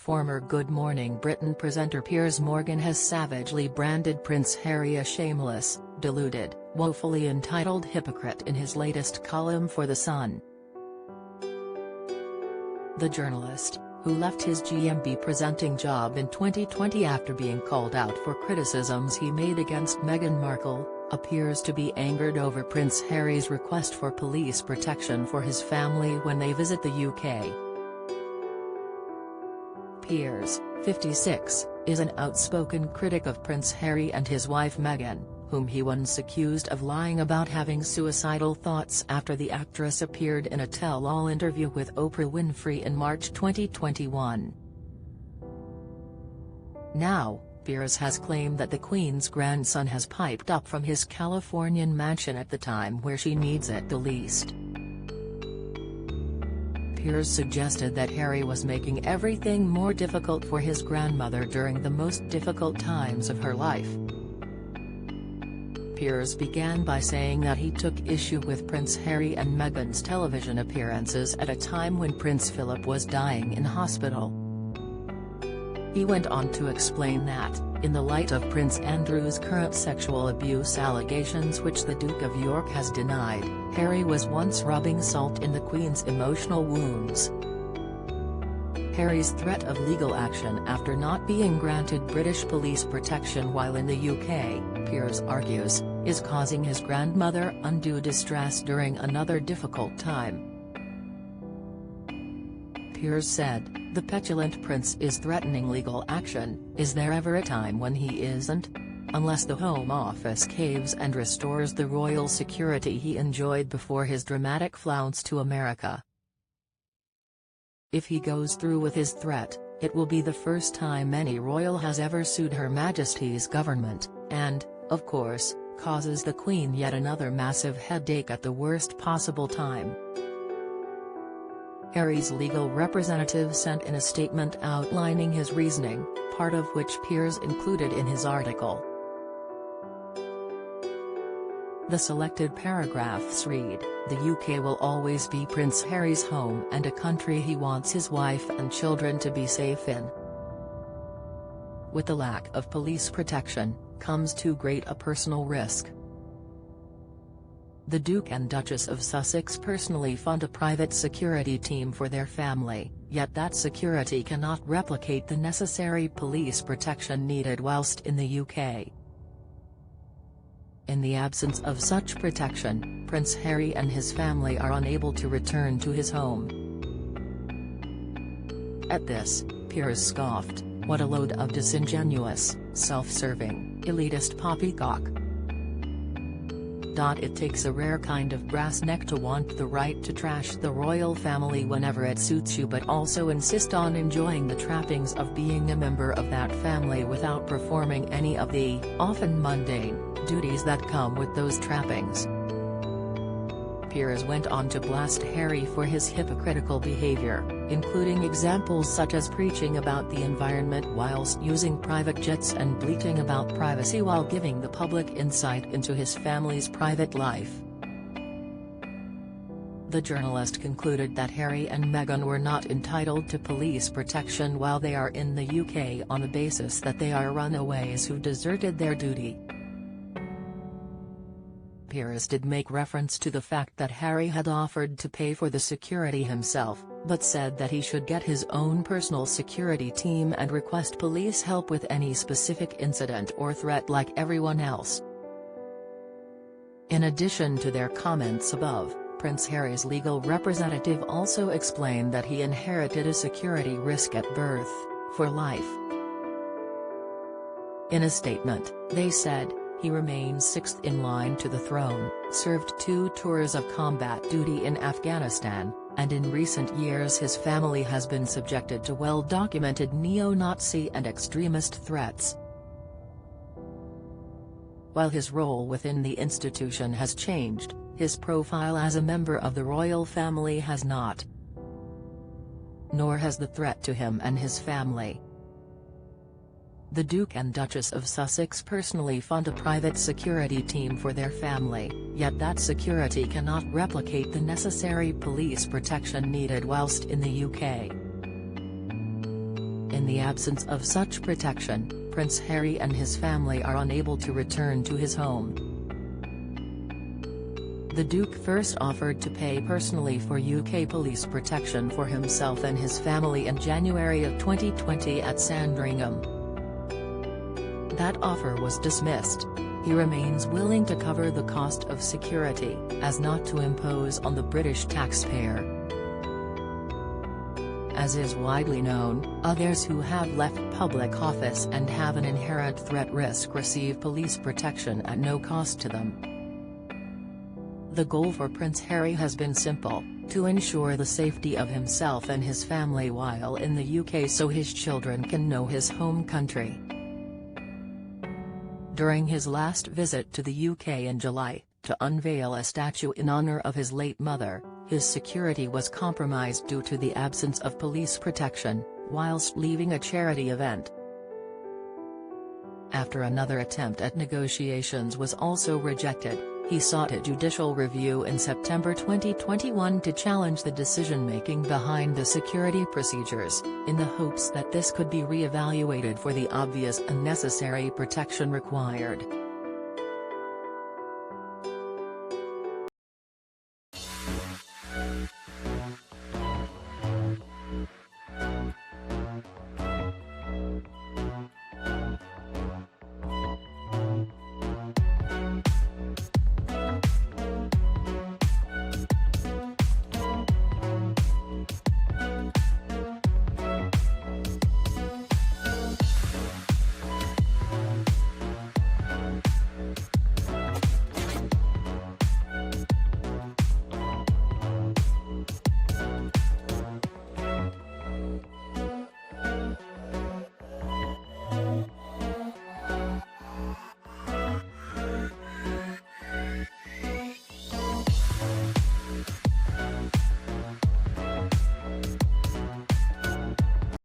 Former Good Morning Britain presenter Piers Morgan has savagely branded Prince Harry a shameless, deluded, woefully entitled hypocrite in his latest column for The Sun. The journalist, who left his GMB presenting job in 2020 after being called out for criticisms he made against Meghan Markle, appears to be angered over Prince Harry's request for police protection for his family when they visit the UK. Piers, 56, is an outspoken critic of Prince Harry and his wife Meghan, whom he once accused of lying about having suicidal thoughts after the actress appeared in a tell-all interview with Oprah Winfrey in March 2021. Now, Piers has claimed that the Queen's grandson has piped up from his Californian mansion at the time where she needs it the least. Piers suggested that Harry was making everything more difficult for his grandmother during the most difficult times of her life. Piers began by saying that he took issue with Prince Harry and Meghan's television appearances at a time when Prince Philip was dying in hospital. He went on to explain that, in the light of Prince Andrew's current sexual abuse allegations which the Duke of York has denied, Harry was once rubbing salt in the Queen's emotional wounds. Harry's threat of legal action after not being granted British police protection while in the UK, Piers argues, is causing his grandmother undue distress during another difficult time. Piers said, "The petulant prince is threatening legal action. Is there ever a time when he isn't? Unless the Home Office caves and restores the royal security he enjoyed before his dramatic flounce to America. If he goes through with his threat, it will be the first time any royal has ever sued Her Majesty's government, and, of course, causes the Queen yet another massive headache at the worst possible time." Harry's legal representative sent in a statement outlining his reasoning, part of which Piers included in his article. The selected paragraphs read, "The UK will always be Prince Harry's home and a country he wants his wife and children to be safe in. With the lack of police protection, comes too great a personal risk. The Duke and Duchess of Sussex personally fund a private security team for their family, yet that security cannot replicate the necessary police protection needed whilst in the UK. In the absence of such protection, Prince Harry and his family are unable to return to his home." At this, Piers scoffed, "What a load of disingenuous, self-serving, elitist poppycock. It takes a rare kind of brass neck to want the right to trash the royal family whenever it suits you but also insist on enjoying the trappings of being a member of that family without performing any of the, often mundane, duties that come with those trappings." Piers went on to blast Harry for his hypocritical behaviour, including examples such as preaching about the environment whilst using private jets and bleating about privacy while giving the public insight into his family's private life. The journalist concluded that Harry and Meghan were not entitled to police protection while they are in the UK on the basis that they are runaways who deserted their duty. Piers did make reference to the fact that Harry had offered to pay for the security himself, but said that he should get his own personal security team and request police help with any specific incident or threat like everyone else. In addition to their comments above, Prince Harry's legal representative also explained that he inherited a security risk at birth, for life. In a statement, they said, "He remains sixth in line to the throne, served 2 tours of combat duty in Afghanistan, and in recent years his family has been subjected to well-documented neo-Nazi and extremist threats. While his role within the institution has changed, his profile as a member of the royal family has not. Nor has the threat to him and his family. The Duke and Duchess of Sussex personally fund a private security team for their family, yet that security cannot replicate the necessary police protection needed whilst in the UK. In In the absence of such protection, Prince Harry and his family are unable to return to his home. The Duke first offered to pay personally for UK police protection for himself and his family in January of 2020 at Sandringham. That offer was dismissed. He remains willing to cover the cost of security, as not to impose on the British taxpayer. As is widely known, others who have left public office and have an inherent threat risk receive police protection at no cost to them. The goal for Prince Harry has been simple: to ensure the safety of himself and his family while in the UK so his children can know his home country. During his last visit to the UK in July, to unveil a statue in honour of his late mother, his security was compromised due to the absence of police protection, whilst leaving a charity event. After another attempt at negotiations was also rejected, he sought a judicial review in September 2021 to challenge the decision-making behind the security procedures, in the hopes that this could be re-evaluated for the obvious and necessary protection required.